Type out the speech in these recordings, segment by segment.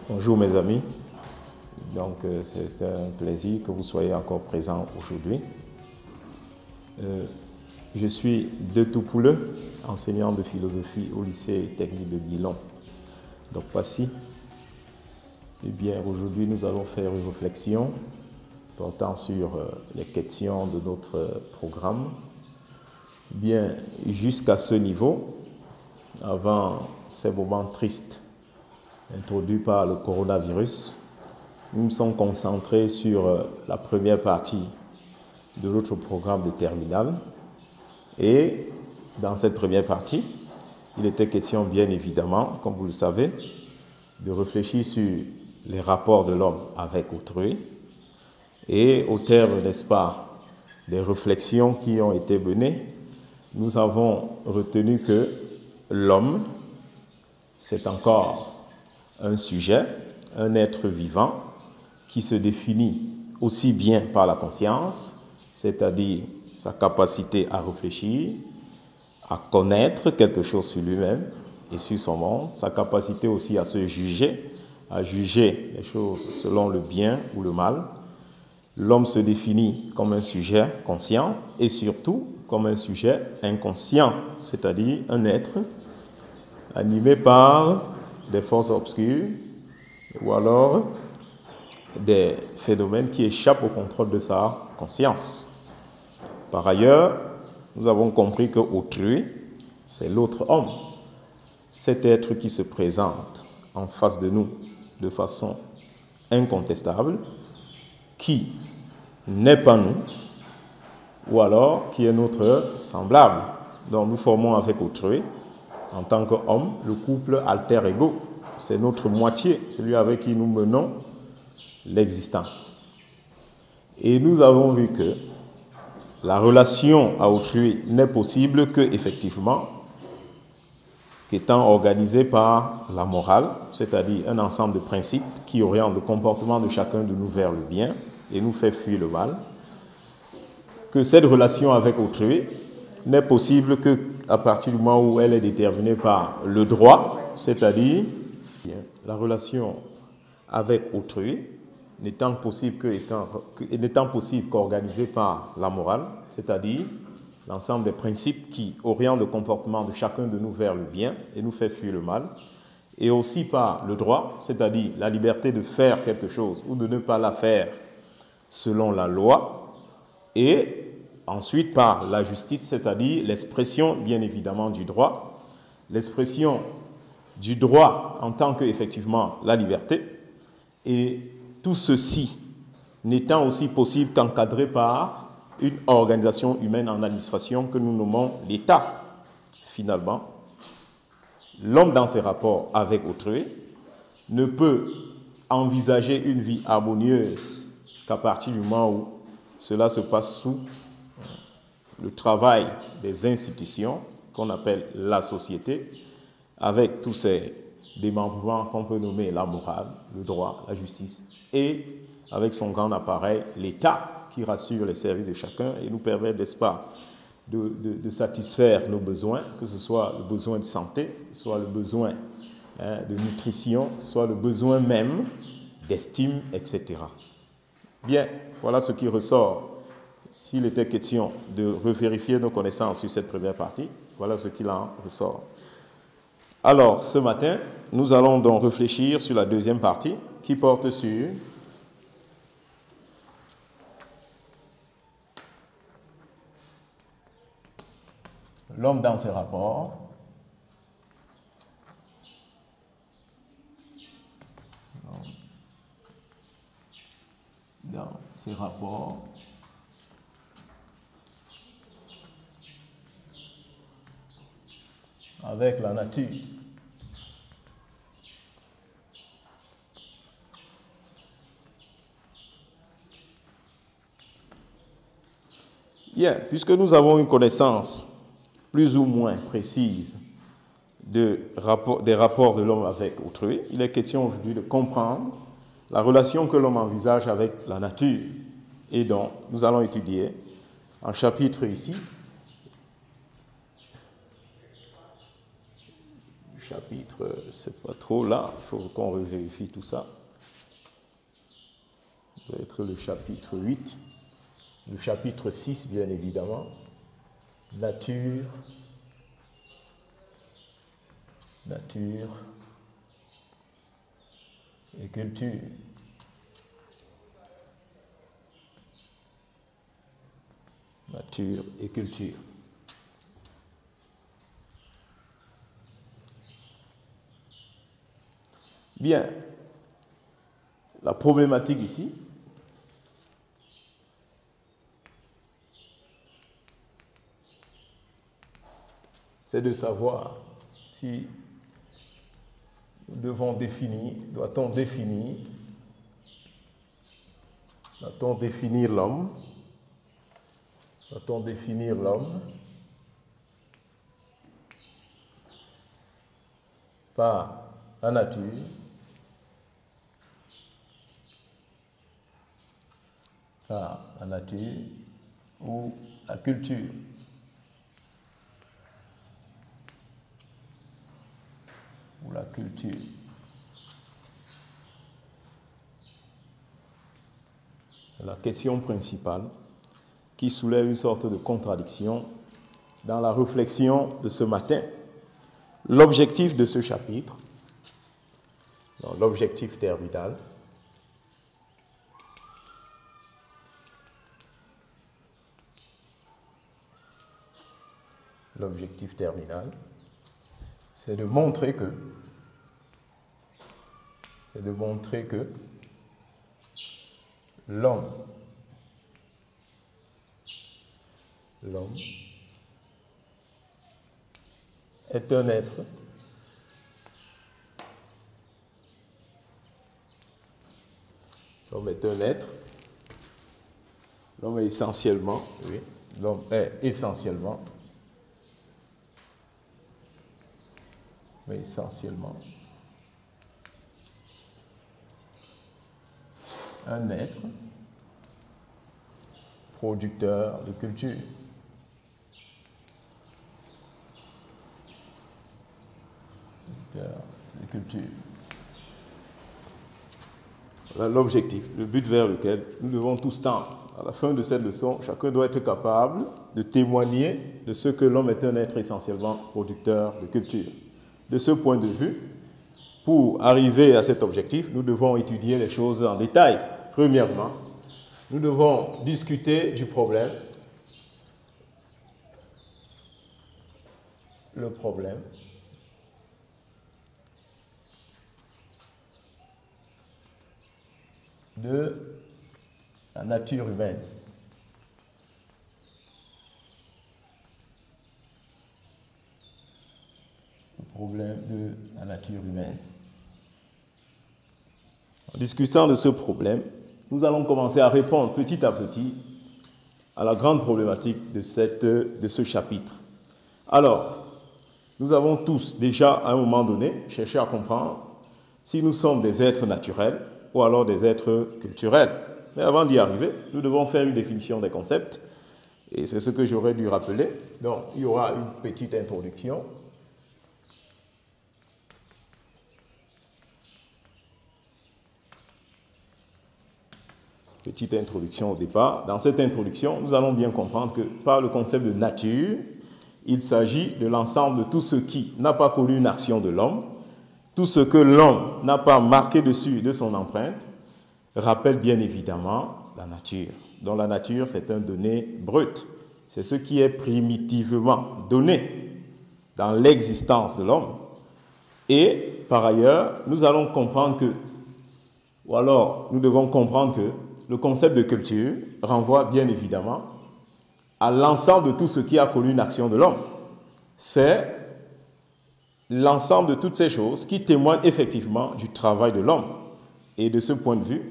Bonjour mes amis, donc c'est un plaisir que vous soyez encore présents aujourd'hui. Je suis De Toupouleux, enseignant de philosophie au lycée technique de Guilon. Donc voici, eh bien aujourd'hui nous allons faire une réflexion portant sur les questions de notre programme. Bien, jusqu'à ce niveau, avant ces moments tristes introduits par le coronavirus, nous nous sommes concentrés sur la première partie de notre programme de terminale. Et dans cette première partie, il était question bien évidemment, comme vous le savez, de réfléchir sur les rapports de l'homme avec autrui. Et au terme, n'est-ce pas, des réflexions qui ont été menées, nous avons retenu que l'homme, c'est encore un sujet, un être vivant qui se définit aussi bien par la conscience, c'est-à-dire sa capacité à réfléchir, à connaître quelque chose sur lui-même et sur son monde, sa capacité aussi à se juger, à juger les choses selon le bien ou le mal. L'homme se définit comme un sujet conscient et surtout comme un sujet inconscient, c'est-à-dire un être animé par des forces obscures ou alors des phénomènes qui échappent au contrôle de sa conscience. Par ailleurs, nous avons compris que autrui, c'est l'autre homme, cet être qui se présente en face de nous de façon incontestable, qui n'est pas nous, ou alors qui est notre semblable. Donc nous formons avec autrui, en tant qu'homme, le couple alter ego. C'est notre moitié, celui avec qui nous menons l'existence. Et nous avons vu que la relation à autrui n'est possible que, effectivement, qu'étant organisée par la morale, c'est-à-dire un ensemble de principes qui orientent le comportement de chacun de nous vers le bien et nous fait fuir le mal, que cette relation avec autrui n'est possible qu'à partir du moment où elle est déterminée par le droit, c'est-à-dire la relation avec autrui n'étant possible qu'organisée par la morale, c'est-à-dire l'ensemble des principes qui orientent le comportement de chacun de nous vers le bien et nous fait fuir le mal, et aussi par le droit, c'est-à-dire la liberté de faire quelque chose ou de ne pas la faire selon la loi, et ensuite par la justice, c'est-à-dire l'expression bien évidemment du droit, l'expression du droit en tant qu'effectivement la liberté, et tout ceci n'étant aussi possible qu'encadré par une organisation humaine en administration que nous nommons l'État. Finalement, l'homme dans ses rapports avec autrui ne peut envisager une vie harmonieuse qu'à partir du moment où cela se passe sous le travail des institutions qu'on appelle la société, avec tous ces démembrements qu'on peut nommer la morale, le droit, la justice, et avec son grand appareil, l'État, qui rassure les services de chacun et nous permet, n'est-ce pas, de satisfaire nos besoins, que ce soit le besoin de santé, soit le besoin de nutrition, soit le besoin même d'estime, etc. Bien, voilà ce qui ressort. S'il était question de revérifier nos connaissances sur cette première partie, voilà ce qu'il en ressort. Alors, ce matin, nous allons donc réfléchir sur la deuxième partie qui porte sur l'homme dans ses rapports, avec la nature. Bien, puisque nous avons une connaissance plus ou moins précise des rapports de l'homme avec autrui, il est question aujourd'hui de comprendre la relation que l'homme envisage avec la nature et dont nous allons étudier un chapitre ici. chapitre, c'est pas trop là, il faut qu'on revérifie tout ça. Ça doit être le chapitre 8. Le chapitre 6, bien évidemment. Nature et culture. Nature et culture. Bien, la problématique ici, c'est de savoir si nous devons définir, doit-on définir l'homme, par la nature, ou la culture. La question principale qui soulève une sorte de contradiction dans la réflexion de ce matin. L'objectif de ce chapitre, l'objectif terminal, c'est de montrer que l'homme est un être l'homme est essentiellement un être producteur de culture. Voilà l'objectif, le but vers lequel nous devons tous tendre. À la fin de cette leçon, chacun doit être capable de témoigner de ce que l'homme est un être essentiellement producteur de culture. De ce point de vue, pour arriver à cet objectif, nous devons étudier les choses en détail. Premièrement, nous devons discuter du problème. Le problème de la nature humaine. En discutant de ce problème, nous allons commencer à répondre petit à petit à la grande problématique de ce chapitre. Alors, nous avons tous déjà, à un moment donné, cherché à comprendre si nous sommes des êtres naturels ou alors des êtres culturels. Mais avant d'y arriver, nous devons faire une définition des concepts. Et c'est ce que j'aurais dû rappeler. Donc, il y aura une petite introduction. Petite introduction au départ. Dans cette introduction, nous allons bien comprendre que par le concept de nature, il s'agit de l'ensemble de tout ce qui n'a pas connu une action de l'homme, tout ce que l'homme n'a pas marqué dessus de son empreinte, rappelle bien évidemment la nature. Donc la nature, c'est un donné brut. C'est ce qui est primitivement donné dans l'existence de l'homme. Et par ailleurs, nous allons comprendre que, ou alors nous devons comprendre que le concept de culture renvoie bien évidemment à l'ensemble de tout ce qui a connu une action de l'homme. C'est l'ensemble de toutes ces choses qui témoignent effectivement du travail de l'homme. Et de ce point de vue,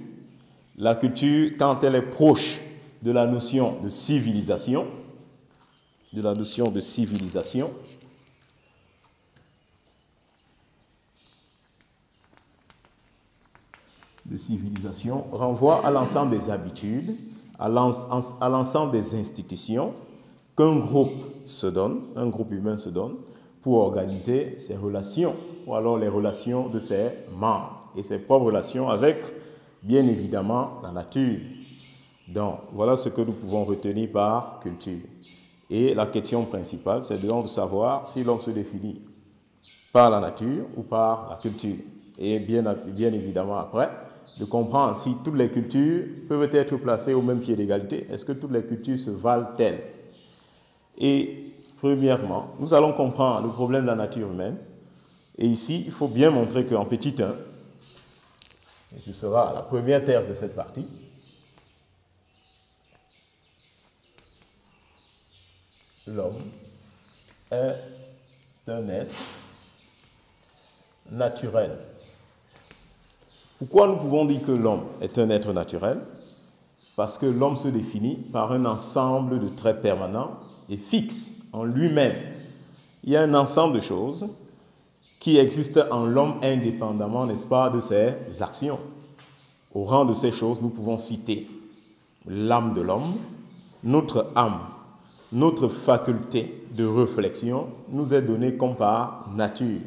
la culture, quand elle est proche de la notion de civilisation, renvoie à l'ensemble des habitudes, à l'ensemble des institutions qu'un groupe humain se donne pour organiser ses relations, ou alors les relations de ses membres, et ses propres relations avec, bien évidemment, la nature. Donc, voilà ce que nous pouvons retenir par culture. Et la question principale, c'est donc de savoir si l'homme se définit par la nature ou par la culture. Et bien évidemment, après, de comprendre si toutes les cultures peuvent être placées au même pied d'égalité. Est-ce que toutes les cultures se valent-elles? Et premièrement, nous allons comprendre le problème de la nature humaine. Et ici, il faut bien montrer qu'en petit 1, et ce sera la première thèse de cette partie, l'homme est un être naturel. Pourquoi nous pouvons dire que l'homme est un être naturel? Parce que l'homme se définit par un ensemble de traits permanents et fixes en lui-même. Il y a un ensemble de choses qui existent en l'homme indépendamment, n'est-ce pas, de ses actions. Au rang de ces choses, nous pouvons citer l'âme de l'homme, notre âme, notre faculté de réflexion nous est donnée comme par nature.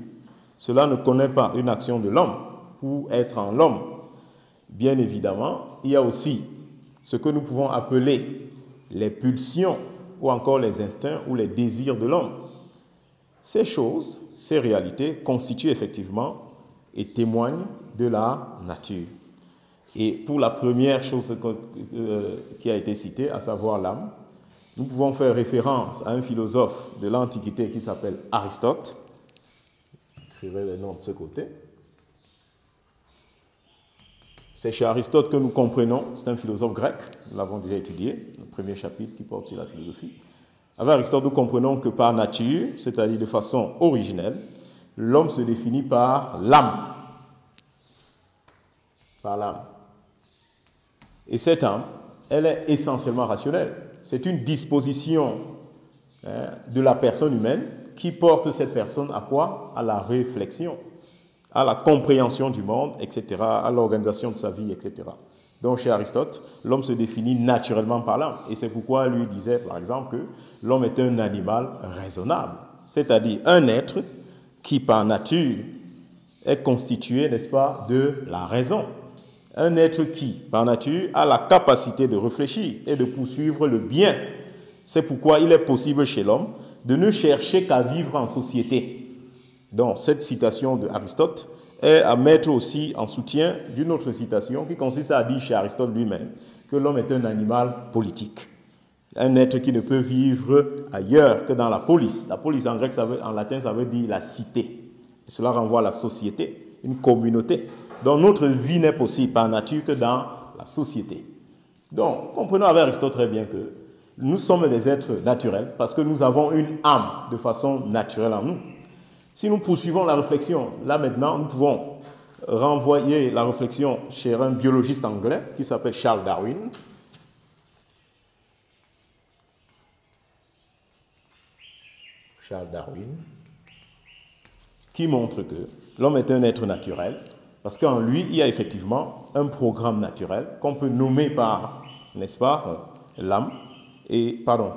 Cela ne connaît pas une action de l'homme pour être en l'homme. Bien évidemment, il y a aussi ce que nous pouvons appeler les pulsions ou encore les instincts ou les désirs de l'homme. Ces choses, ces réalités constituent effectivement et témoignent de la nature. Et pour la première chose qui a été citée, à savoir l'âme, nous pouvons faire référence à un philosophe de l'Antiquité qui s'appelle Aristote. J'écrirai les noms de ce côté. C'est chez Aristote que nous comprenons, c'est un philosophe grec, nous l'avons déjà étudié, le premier chapitre qui porte sur la philosophie. Avec Aristote, nous comprenons que par nature, c'est-à-dire de façon originelle, l'homme se définit par l'âme. Par l'âme. Et cette âme, elle est essentiellement rationnelle. C'est une disposition de la personne humaine qui porte cette personne à quoi? À la réflexion, à la compréhension du monde, etc., à l'organisation de sa vie, etc. Donc, chez Aristote, l'homme se définit naturellement par l'âme. Et c'est pourquoi lui disait, par exemple, que l'homme est un animal raisonnable, c'est-à-dire un être qui, par nature, est constitué, n'est-ce pas, de la raison. Un être qui, par nature, a la capacité de réfléchir et de poursuivre le bien. C'est pourquoi il est possible chez l'homme de ne chercher qu'à vivre en société. Donc, cette citation d'Aristote est à mettre aussi en soutien d'une autre citation qui consiste à dire chez Aristote lui-même que l'homme est un animal politique. Un être qui ne peut vivre ailleurs que dans la polis. La polis en grec, en latin, ça veut dire la cité. Et cela renvoie à la société, une communauté. Donc notre vie n'est possible par nature que dans la société. Donc, comprenons avec Aristote très bien que nous sommes des êtres naturels parce que nous avons une âme de façon naturelle en nous. Si nous poursuivons la réflexion, là maintenant, nous pouvons renvoyer la réflexion chez un biologiste anglais qui s'appelle Charles Darwin. Charles Darwin, qui montre que l'homme est un être naturel, parce qu'en lui, il y a effectivement un programme naturel qu'on peut nommer par, n'est-ce pas, l'âme,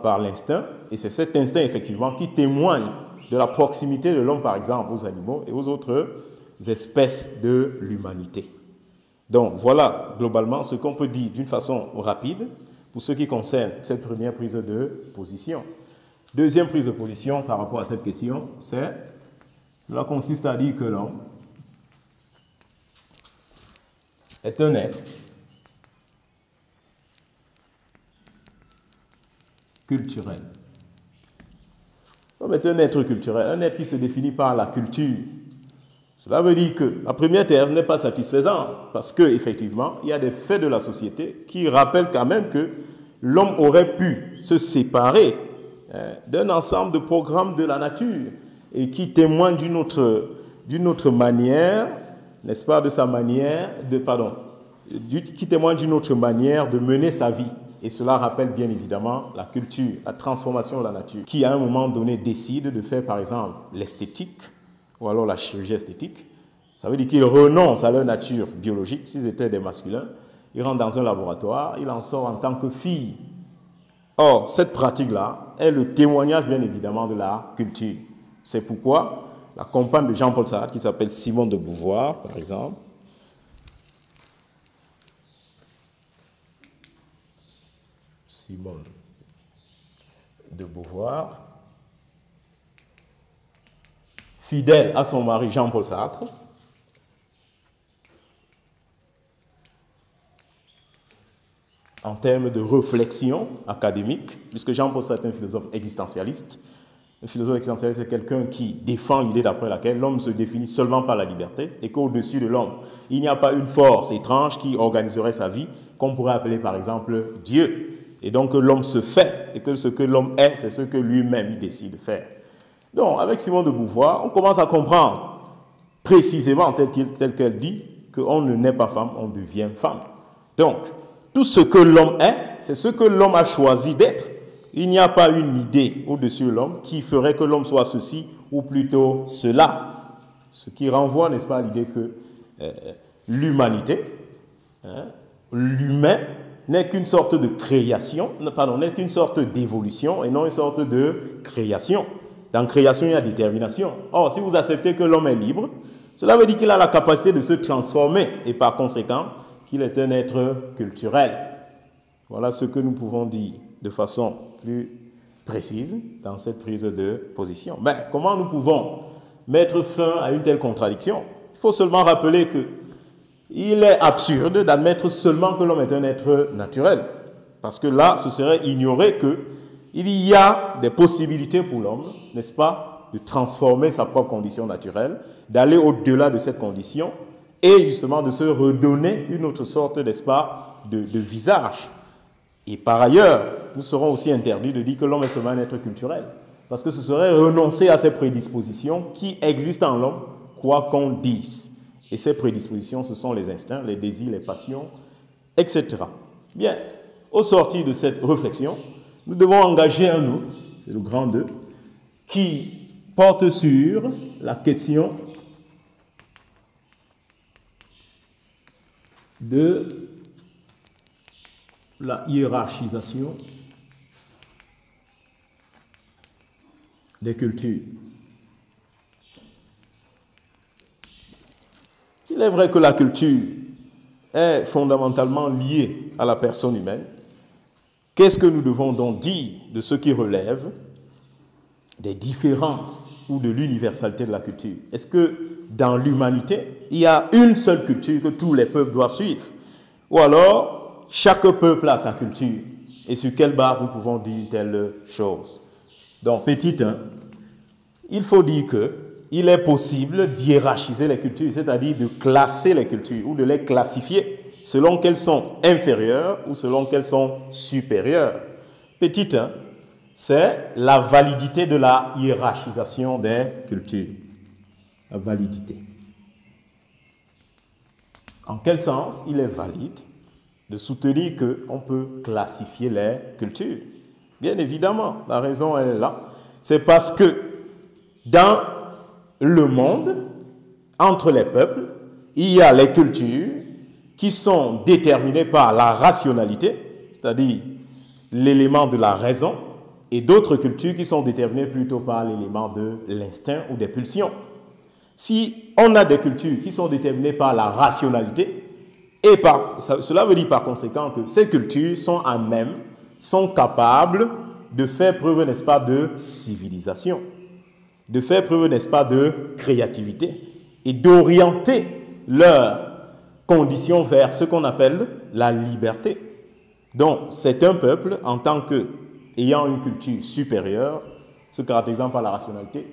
par l'instinct, et c'est cet instinct effectivement qui témoigne de la proximité de l'homme, par exemple, aux animaux et aux autres espèces de l'humanité. Donc, voilà globalement ce qu'on peut dire d'une façon rapide pour ce qui concerne cette première prise de position. Deuxième prise de position par rapport à cette question, cela consiste à dire que l'homme est un être culturel. L'homme est un être culturel, un être qui se définit par la culture. Cela veut dire que la première thèse n'est pas satisfaisante parce qu'effectivement, il y a des faits de la société qui rappellent quand même que l'homme aurait pu se séparer d'un ensemble de programmes de la nature et qui témoignent d'une autre manière, n'est-ce pas, qui témoigne d'une autre manière de mener sa vie. Et cela rappelle bien évidemment la culture, la transformation de la nature, qui à un moment donné décide de faire par exemple l'esthétique ou alors la chirurgie esthétique. Ça veut dire qu'ils renoncent à leur nature biologique. S'ils étaient des masculins, ils rentrent dans un laboratoire, ils en sortent en tant que filles. Or, cette pratique-là est le témoignage bien évidemment de la culture. C'est pourquoi la compagne de Jean-Paul Sartre, qui s'appelle Simone de Beauvoir, par exemple, Simone de Beauvoir, fidèle à son mari Jean-Paul Sartre, en termes de réflexion académique, puisque Jean-Paul Sartre est un philosophe existentialiste. Un philosophe existentialiste, c'est quelqu'un qui défend l'idée d'après laquelle l'homme se définit seulement par la liberté et qu'au-dessus de l'homme, il n'y a pas une force étrange qui organiserait sa vie, qu'on pourrait appeler par exemple Dieu. Et donc que l'homme se fait et que ce que l'homme est, c'est ce que lui-même il décide de faire. Donc, avec Simone de Beauvoir, on commence à comprendre précisément, tel qu'elle dit, qu'on ne naît pas femme, on devient femme. Donc, tout ce que l'homme est, c'est ce que l'homme a choisi d'être. Il n'y a pas une idée au-dessus de l'homme qui ferait que l'homme soit ceci ou plutôt cela. Ce qui renvoie, n'est-ce pas, à l'idée que l'humanité, l'humain, n'est qu'une sorte de création, n'est qu'une sorte d'évolution et non une sorte de création. Dans création, il y a détermination. Or, si vous acceptez que l'homme est libre, cela veut dire qu'il a la capacité de se transformer et par conséquent, qu'il est un être culturel. Voilà ce que nous pouvons dire de façon plus précise dans cette prise de position. Mais comment nous pouvons mettre fin à une telle contradiction? Il faut seulement rappeler que il est absurde d'admettre seulement que l'homme est un être naturel. Parce que là, ce serait ignorer qu'il y a des possibilités pour l'homme, n'est-ce pas, de transformer sa propre condition naturelle, d'aller au-delà de cette condition et justement de se redonner une autre sorte, n'est-ce pas, de visage. Et par ailleurs, nous serons aussi interdits de dire que l'homme est seulement un être culturel. Parce que ce serait renoncer à ces prédispositions qui existent en l'homme, quoi qu'on dise. Et ces prédispositions, ce sont les instincts, les désirs, les passions, etc. Bien, au sortir de cette réflexion, nous devons engager un autre, c'est le grand 2, qui porte sur la question de la hiérarchisation des cultures. Il est vrai que la culture est fondamentalement liée à la personne humaine. Qu'est-ce que nous devons donc dire de ce qui relève des différences ou de l'universalité de la culture? Est-ce que dans l'humanité, il y a une seule culture que tous les peuples doivent suivre? Ou alors, chaque peuple a sa culture? Et sur quelle base nous pouvons dire telle chose? Donc, petit 1, il faut dire qu'il est possible d'hiérarchiser les cultures, c'est-à-dire de classer les cultures ou de les classifier selon qu'elles sont inférieures ou selon qu'elles sont supérieures. Petit 1, c'est la validité de la hiérarchisation des cultures. La validité. En quel sens il est valide de soutenir qu'on peut classifier les cultures? Bien évidemment, la raison elle est là. C'est parce que dans le monde, entre les peuples, il y a les cultures qui sont déterminées par la rationalité, c'est-à-dire l'élément de la raison, et d'autres cultures qui sont déterminées plutôt par l'élément de l'instinct ou des pulsions. Si on a des cultures qui sont déterminées par la rationalité, cela veut dire par conséquent que ces cultures sont à même, sont capables de faire preuve, n'est-ce pas, de civilisation, de faire preuve, n'est-ce pas, de créativité et d'orienter leurs conditions vers ce qu'on appelle la liberté. Donc, c'est un peuple en tant qu'ayant une culture supérieure, se caractérisant par la rationalité.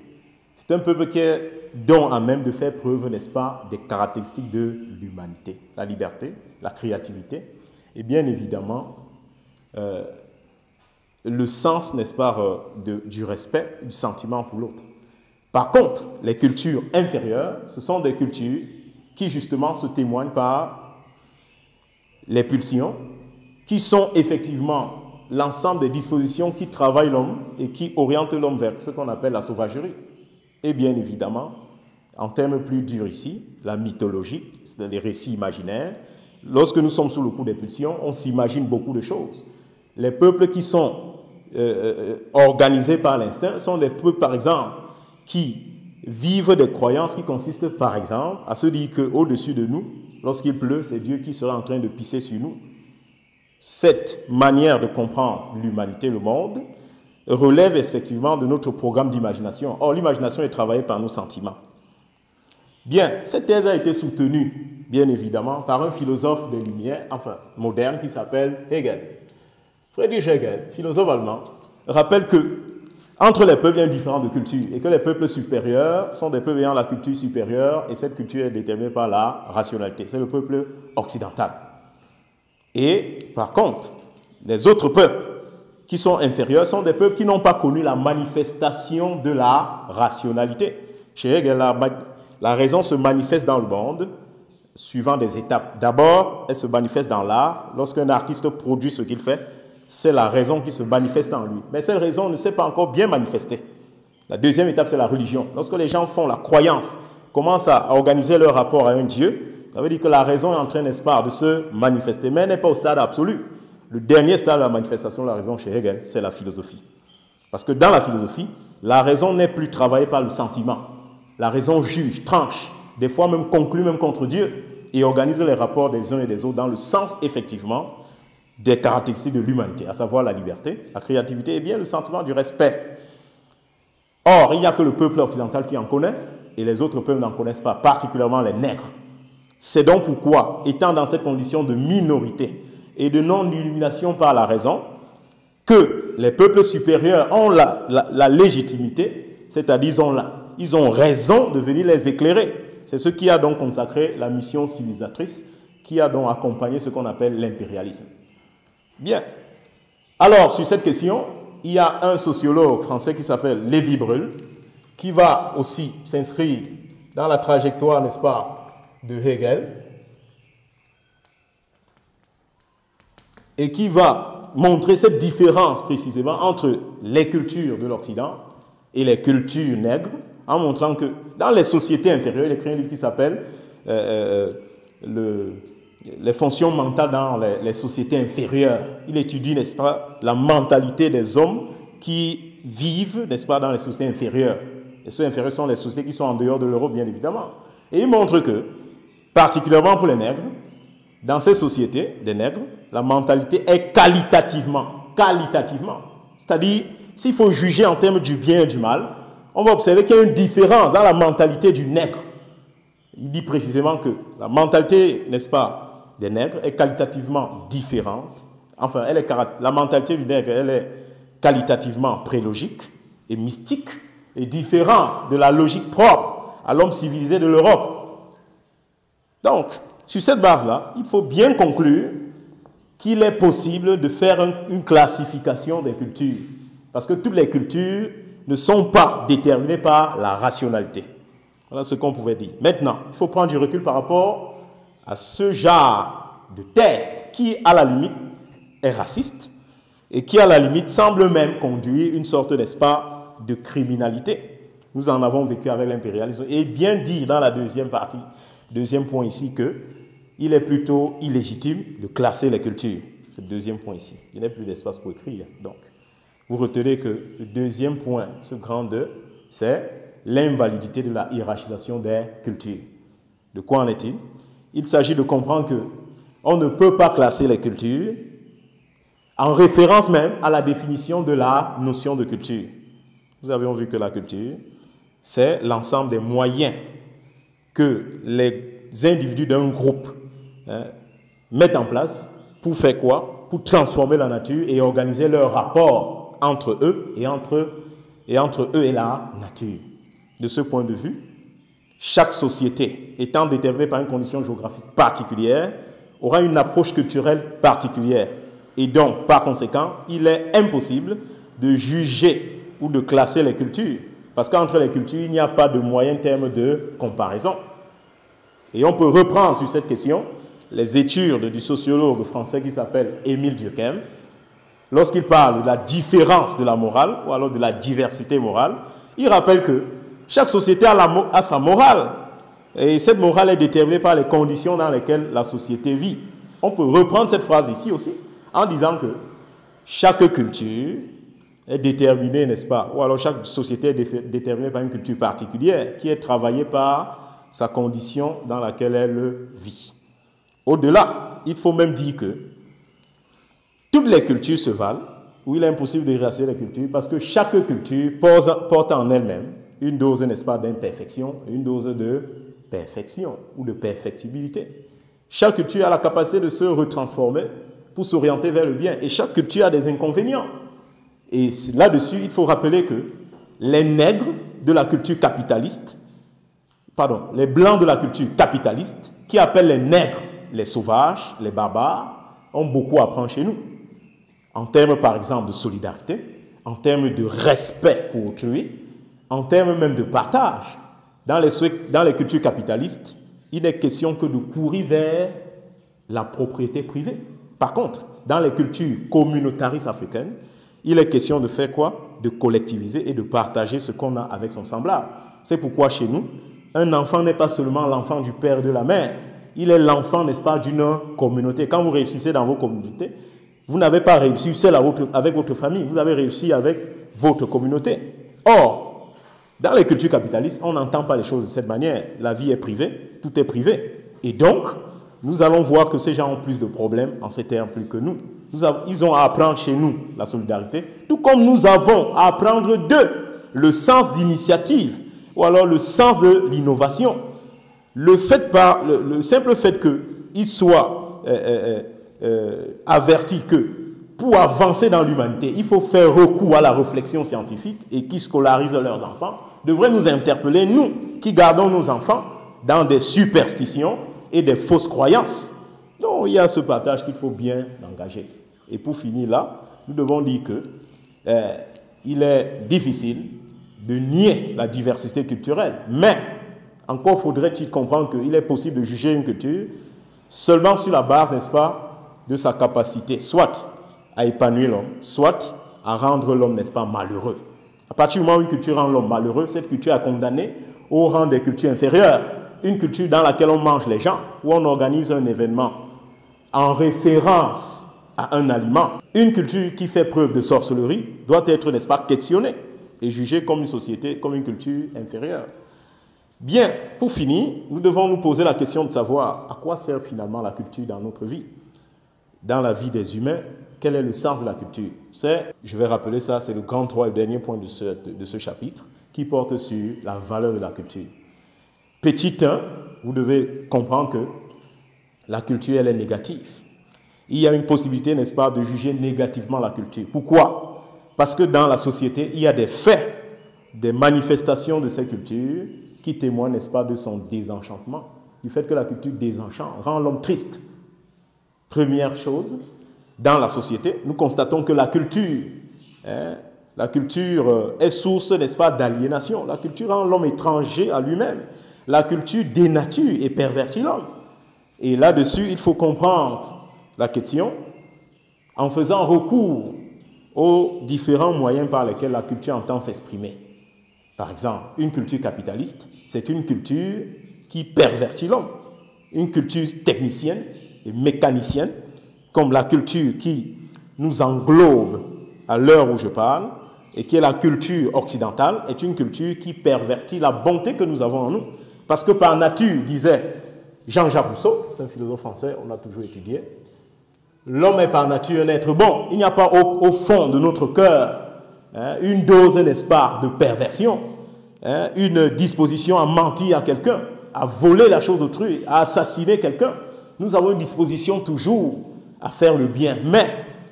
C'est un peuple qui est donc à même de faire preuve, n'est-ce pas, des caractéristiques de l'humanité, la liberté, la créativité et bien évidemment le sens, n'est-ce pas, du respect, du sentiment pour l'autre. Par contre, les cultures inférieures, ce sont des cultures qui justement se témoignent par les pulsions, qui sont effectivement l'ensemble des dispositions qui travaillent l'homme et qui orientent l'homme vers ce qu'on appelle la sauvagerie. Et bien évidemment, en termes plus durs ici, la mythologie, c'est les récits imaginaires. Lorsque nous sommes sous le coup des pulsions, on s'imagine beaucoup de choses. Les peuples qui sont organisés par l'instinct sont des peuples, par exemple, qui vivent des croyances qui consistent, par exemple, à se dire qu'au-dessus de nous, lorsqu'il pleut, c'est Dieu qui sera en train de pisser sur nous. Cette manière de comprendre l'humanité, le monde, relève effectivement de notre programme d'imagination. Or, l'imagination est travaillée par nos sentiments. Bien, cette thèse a été soutenue, bien évidemment, par un philosophe des Lumières, enfin, moderne, qui s'appelle Hegel. Friedrich Hegel, philosophe allemand, rappelle que entre les peuples, il y a une différence de culture et que les peuples supérieurs sont des peuples ayant la culture supérieure et cette culture est déterminée par la rationalité. C'est le peuple occidental. Et par contre, les autres peuples qui sont inférieurs sont des peuples qui n'ont pas connu la manifestation de la rationalité. Chez Hegel, la raison se manifeste dans le monde suivant des étapes. D'abord, elle se manifeste dans l'art. Lorsqu'un artiste produit ce qu'il fait, c'est la raison qui se manifeste en lui. Mais cette raison ne s'est pas encore bien manifestée. La deuxième étape, c'est la religion. Lorsque les gens font la croyance, commencent à organiser leur rapport à un Dieu, ça veut dire que la raison est en train, n'est-ce pas, de se manifester, mais elle n'est pas au stade absolu. Le dernier stade de la manifestation de la raison chez Hegel, c'est la philosophie. Parce que dans la philosophie, la raison n'est plus travaillée par le sentiment. La raison juge, tranche, des fois même conclut même contre Dieu, et organise les rapports des uns et des autres dans le sens, effectivement, des caractéristiques de l'humanité, à savoir la liberté, la créativité et bien le sentiment du respect. Or, il n'y a que le peuple occidental qui en connaît et les autres peuples n'en connaissent pas, particulièrement les nègres. C'est donc pourquoi, étant dans cette condition de minorité et de non-illumination par la raison, que les peuples supérieurs ont la légitimité, c'est-à-dire ils ont raison de venir les éclairer. C'est ce qui a donc consacré la mission civilisatrice, qui a donc accompagné ce qu'on appelle l'impérialisme. Bien. Alors, sur cette question, il y a un sociologue français qui s'appelle Lévi-Brul, qui va aussi s'inscrire dans la trajectoire, n'est-ce pas, de Hegel, et qui va montrer cette différence précisément entre les cultures de l'Occident et les cultures nègres, en montrant que dans les sociétés inférieures, il écrit un livre qui s'appelle les fonctions mentales dans les sociétés inférieures. Il étudie, n'est-ce pas, la mentalité des hommes qui vivent, n'est-ce pas, dans les sociétés inférieures. Les sociétés inférieures sont les sociétés qui sont en dehors de l'Europe, bien évidemment. Et il montre que, particulièrement pour les nègres, dans ces sociétés des nègres, la mentalité est qualitativement. C'est-à-dire, s'il faut juger en termes du bien et du mal, on va observer qu'il y a une différence dans la mentalité du nègre. Il dit précisément que la mentalité, n'est-ce pas, des nègres est qualitativement différente. Enfin, la mentalité du nègre, elle est qualitativement prélogique et mystique et différente de la logique propre à l'homme civilisé de l'Europe. Donc, sur cette base-là, il faut bien conclure qu'il est possible de faire une classification des cultures. Parce que toutes les cultures ne sont pas déterminées par la rationalité. Voilà ce qu'on pouvait dire. Maintenant, il faut prendre du recul par rapport à ce genre de thèse qui, à la limite, est raciste et qui, à la limite, semble même conduire une sorte, n'est-ce pas, de criminalité. Nous en avons vécu avec l'impérialisme. Et bien dire dans la deuxième partie, deuxième point ici, qu'il est plutôt illégitime de classer les cultures. C'est le deuxième point ici. Il n'y a plus d'espace pour écrire. Donc, vous retenez que le deuxième point, ce grand 2, c'est l'invalidité de la hiérarchisation des cultures. De quoi en est-il? Il s'agit de comprendre qu'on ne peut pas classer les cultures en référence même à la définition de la notion de culture. Nous avions vu que la culture, c'est l'ensemble des moyens que les individus d'un groupe mettent en place pour faire quoi? Pour transformer la nature et organiser leur rapport entre eux et entre eux et la nature. De ce point de vue, chaque société étant déterminée par une condition géographique particulière aura une approche culturelle particulière. Et donc, par conséquent, il est impossible de juger ou de classer les cultures. Parce qu'entre les cultures, il n'y a pas de moyen terme de comparaison. Et on peut reprendre sur cette question les études du sociologue français qui s'appelle Émile Durkheim. Lorsqu'il parle de la différence de la morale, ou alors de la diversité morale, il rappelle que chaque société a sa morale. Et cette morale est déterminée par les conditions dans lesquelles la société vit. On peut reprendre cette phrase ici aussi, en disant que chaque culture est déterminée, n'est-ce pas? Ou alors chaque société est déterminée par une culture particulière qui est travaillée par sa condition dans laquelle elle vit. Au-delà, il faut même dire que toutes les cultures se valent, où il est impossible de racer les cultures, parce que chaque culture porte en elle-même une dose, n'est-ce pas, d'imperfection, une dose de perfection ou de perfectibilité. Chaque culture a la capacité de se retransformer pour s'orienter vers le bien, et chaque culture a des inconvénients. Et là-dessus, il faut rappeler que les nègres de la culture capitaliste, les blancs de la culture capitaliste, qui appellent les nègres les sauvages, les barbares, ont beaucoup à apprendre chez nous. En termes, par exemple, de solidarité, en termes de respect pour autrui, en termes même de partage. Dans les cultures capitalistes, il n'est question que de courir vers la propriété privée. Par contre, dans les cultures communautaristes africaines, il est question de faire quoi? De collectiviser et de partager ce qu'on a avec son semblable. C'est pourquoi chez nous, un enfant n'est pas seulement l'enfant du père et de la mère, il est l'enfant, n'est-ce pas, d'une communauté. Quand vous réussissez dans vos communautés, vous n'avez pas réussi seul avec votre famille, vous avez réussi avec votre communauté. Or, dans les cultures capitalistes, on n'entend pas les choses de cette manière. La vie est privée, tout est privé. Et donc, nous allons voir que ces gens ont plus de problèmes en ces termes plus que nous. Ils ont à apprendre chez nous la solidarité, tout comme nous avons à apprendre d'eux le sens d'initiative ou alors le sens de l'innovation. Le simple fait qu'ils soient avertis que pour avancer dans l'humanité, il faut faire recours à la réflexion scientifique et qui scolarisent leurs enfants, devrait nous interpeller, nous, qui gardons nos enfants dans des superstitions et des fausses croyances. Donc, il y a ce partage qu'il faut bien engager. Et pour finir là, nous devons dire que il est difficile de nier la diversité culturelle, mais encore faudrait-il comprendre qu'il est possible de juger une culture seulement sur la base, n'est-ce pas, de sa capacité, soit à épanouir l'homme, soit à rendre l'homme, n'est-ce pas, malheureux. À partir du moment où une culture rend l'homme malheureux, cette culture est condamnée au rang des cultures inférieures. Une culture dans laquelle on mange les gens, où on organise un événement en référence à un aliment. Une culture qui fait preuve de sorcellerie doit être, n'est-ce pas, questionnée et jugée comme une société, comme une culture inférieure. Bien, pour finir, nous devons nous poser la question de savoir à quoi sert finalement la culture dans notre vie. Dans la vie des humains, quel est le sens de la culture? Je vais rappeler ça, c'est le grand 3 et dernier point de ce chapitre qui porte sur la valeur de la culture. Petit 1, vous devez comprendre que la culture, elle est négative. Il y a une possibilité, n'est-ce pas, de juger négativement la culture. Pourquoi? Parce que dans la société, il y a des faits, des manifestations de cette culture qui témoignent, n'est-ce pas, de son désenchantement, du fait que la culture désenchante, rend l'homme triste. Première chose, dans la société, nous constatons que la culture est source, n'est-ce pas, d'aliénation. La culture rend l'homme étranger à lui-même. La culture dénature et pervertit l'homme. Et là-dessus, il faut comprendre la question en faisant recours aux différents moyens par lesquels la culture entend s'exprimer. Par exemple, une culture capitaliste, c'est une culture qui pervertit l'homme. Une culture technicienne et mécanicienne, comme la culture qui nous englobe à l'heure où je parle, et qui est la culture occidentale, est une culture qui pervertit la bonté que nous avons en nous. Parce que par nature, disait Jean-Jacques Rousseau, c'est un philosophe français, on l'a toujours étudié, l'homme est par nature un être bon. Il n'y a pas au fond de notre cœur une dose, n'est-ce pas, de perversion, une disposition à mentir à quelqu'un, à voler la chose d'autrui, à assassiner quelqu'un. Nous avons une disposition toujours à faire le bien. Mais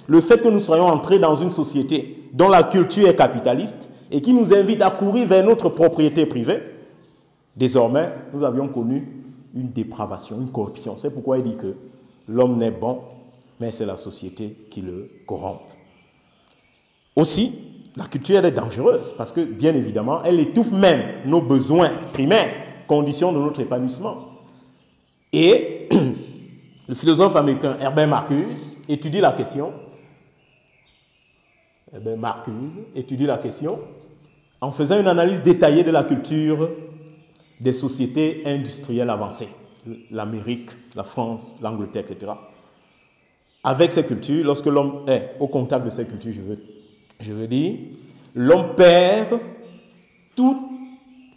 le fait que nous soyons entrés dans une société dont la culture est capitaliste et qui nous invite à courir vers notre propriété privée, désormais, nous avions connu une dépravation, une corruption. C'est pourquoi il dit que l'homme n'est bon, mais c'est la société qui le corrompt. Aussi, la culture, elle est dangereuse parce que, bien évidemment, elle étouffe même nos besoins primaires, conditions de notre épanouissement. Et le philosophe américain Herbert Marcuse étudie la question. Herbert Marcuse étudie la question en faisant une analyse détaillée de la culture des sociétés industrielles avancées, l'Amérique, la France, l'Angleterre, etc. Avec ces cultures, lorsque l'homme est au contact de ces cultures, Je veux dire, l'homme perd toute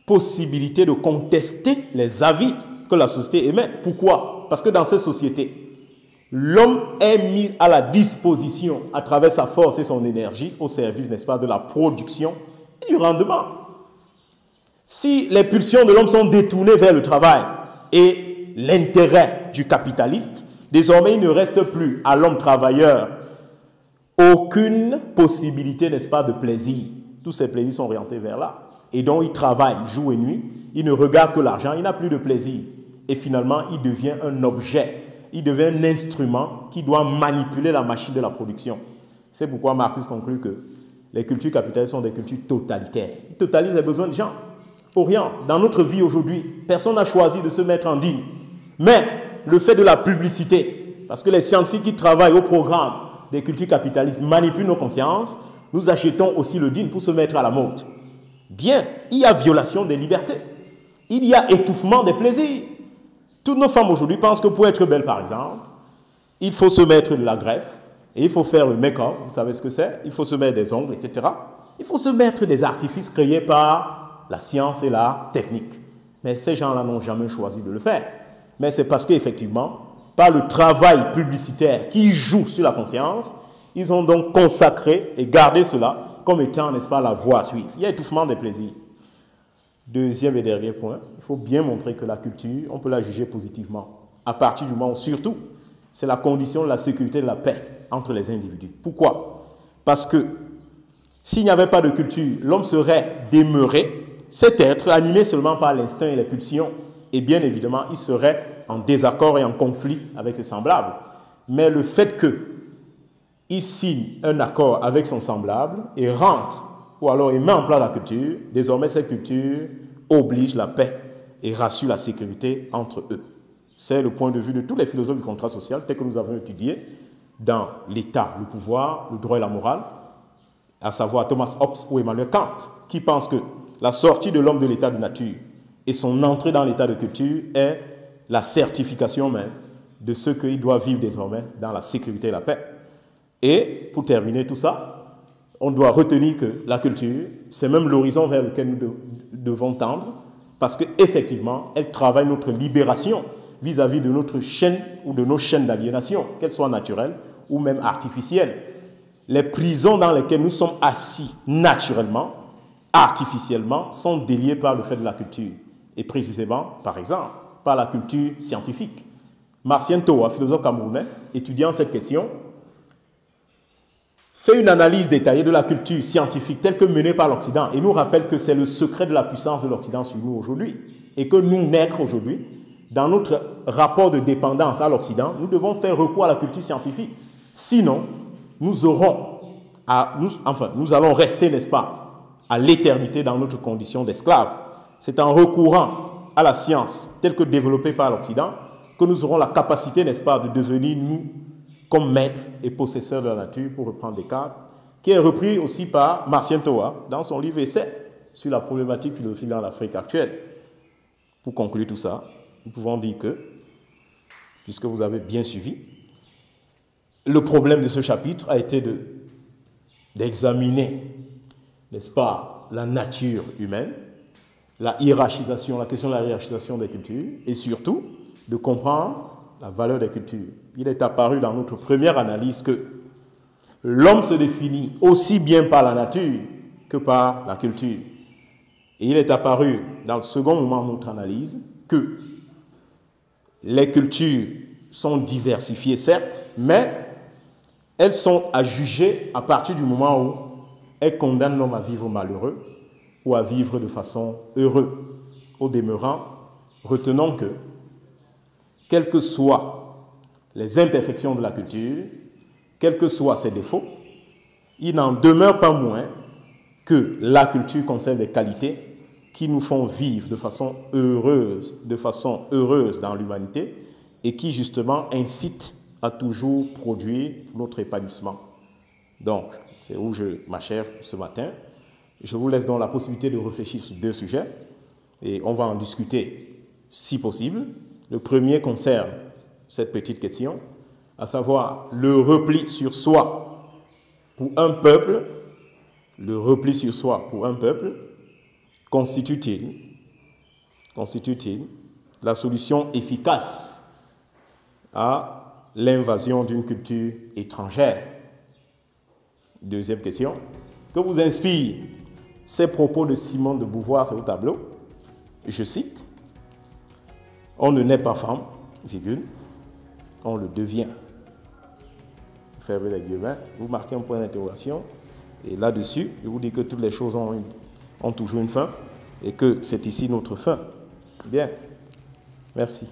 possibilité de contester les avis que la société émet. Pourquoi? Parce que dans cette société, l'homme est mis à la disposition, à travers sa force et son énergie, au service, n'est-ce pas, de la production et du rendement. Si les pulsions de l'homme sont détournées vers le travail et l'intérêt du capitaliste, désormais il ne reste plus à l'homme travailleur aucune possibilité, n'est-ce pas, de plaisir. Tous ces plaisirs sont orientés vers là. Et donc il travaille jour et nuit, il ne regarde que l'argent, il n'a plus de plaisir. Et finalement, il devient un objet, il devient un instrument qui doit manipuler la machine de la production. C'est pourquoi Marcus conclut que les cultures capitalistes sont des cultures totalitaires. Ils totalisent les besoins des gens. Pour rien, dans notre vie aujourd'hui, personne n'a choisi de se mettre en digne. Mais le fait de la publicité, parce que les scientifiques qui travaillent au programme des cultures capitalistes manipulent nos consciences, nous achetons aussi le digne pour se mettre à la mode. Bien, il y a violation des libertés. Il y a étouffement des plaisirs. Toutes nos femmes aujourd'hui pensent que pour être belle, par exemple, il faut se mettre de la greffe et il faut faire le make-up, vous savez ce que c'est, il faut se mettre des ongles, etc. Il faut se mettre des artifices créés par la science et la technique. Mais ces gens-là n'ont jamais choisi de le faire. Mais c'est parce qu'effectivement, par le travail publicitaire qui joue sur la conscience, ils ont donc consacré et gardé cela comme étant, n'est-ce pas, la voie à suivre. Il y a étouffement des plaisirs. Deuxième et dernier point, il faut bien montrer que la culture, on peut la juger positivement. À partir du moment où, surtout, c'est la condition de la sécurité et de la paix entre les individus. Pourquoi? Parce que s'il n'y avait pas de culture, l'homme serait demeuré, cet être animé seulement par l'instinct et les pulsions. Et bien évidemment, il serait en désaccord et en conflit avec ses semblables. Mais le fait qu'il signe un accord avec son semblable et rentre, ou alors il met en place la culture, désormais cette culture oblige la paix et rassure la sécurité entre eux. C'est le point de vue de tous les philosophes du contrat social, tel que nous avons étudié dans l'État, le pouvoir, le droit et la morale, à savoir Thomas Hobbes ou Emmanuel Kant, qui pensent que la sortie de l'homme de l'état de nature et son entrée dans l'état de culture est la certification même de ce qu'il doit vivre désormais dans la sécurité et la paix. Et pour terminer tout ça, on doit retenir que la culture, c'est même l'horizon vers lequel nous devons tendre, parce qu'effectivement, elle travaille notre libération vis-à-vis de notre chaîne ou de nos chaînes d'aliénation, qu'elles soient naturelles ou même artificielles. Les prisons dans lesquelles nous sommes assis naturellement, artificiellement, sont déliées par le fait de la culture. Et précisément, par exemple, par la culture scientifique. Marcien Toa, philosophe camerounais, étudiant cette question, fait une analyse détaillée de la culture scientifique telle que menée par l'Occident et nous rappelle que c'est le secret de la puissance de l'Occident sur nous aujourd'hui et que nous, nègres aujourd'hui, dans notre rapport de dépendance à l'Occident, nous devons faire recours à la culture scientifique. Sinon, nous allons rester, n'est-ce pas, à l'éternité dans notre condition d'esclaves. C'est en recourant à la science telle que développée par l'Occident que nous aurons la capacité, n'est-ce pas, de devenir, nous, comme maître et possesseur de la nature, pour reprendre Descartes, qui est repris aussi par Marcien Toa dans son livre Essai sur la problématique philosophique dans l'Afrique actuelle. Pour conclure tout ça, nous pouvons dire que, puisque vous avez bien suivi, le problème de ce chapitre a été d'examiner, n'est-ce pas, la nature humaine, la hiérarchisation, la question de la hiérarchisation des cultures, et surtout de comprendre la valeur des cultures. Il est apparu dans notre première analyse que l'homme se définit aussi bien par la nature que par la culture. Et il est apparu dans le second moment de notre analyse que les cultures sont diversifiées, certes, mais elles sont à juger à partir du moment où elles condamnent l'homme à vivre malheureux ou à vivre de façon heureuse. Au demeurant, retenons que, quelles que soient les imperfections de la culture, quels que soient ses défauts, il n'en demeure pas moins que la culture conserve des qualités qui nous font vivre de façon heureuse dans l'humanité et qui justement incitent à toujours produire notre épanouissement. Donc, c'est où je m'achève ce matin. Je vous laisse donc la possibilité de réfléchir sur deux sujets et on va en discuter si possible. Le premier concerne cette petite question, à savoir le repli sur soi pour un peuple le repli sur soi pour un peuple constitue-t-il la solution efficace à l'invasion d'une culture étrangère? Deuxième question. Que vous inspirent ces propos de Simone de Beauvoir, c'est au tableau? Je cite: on ne naît pas femme, virgule, on le devient. Fermez les guillemets, vous marquez un point d'interrogation, et là-dessus, je vous dis que toutes les choses ont toujours une fin, et que c'est ici notre fin. Bien, merci.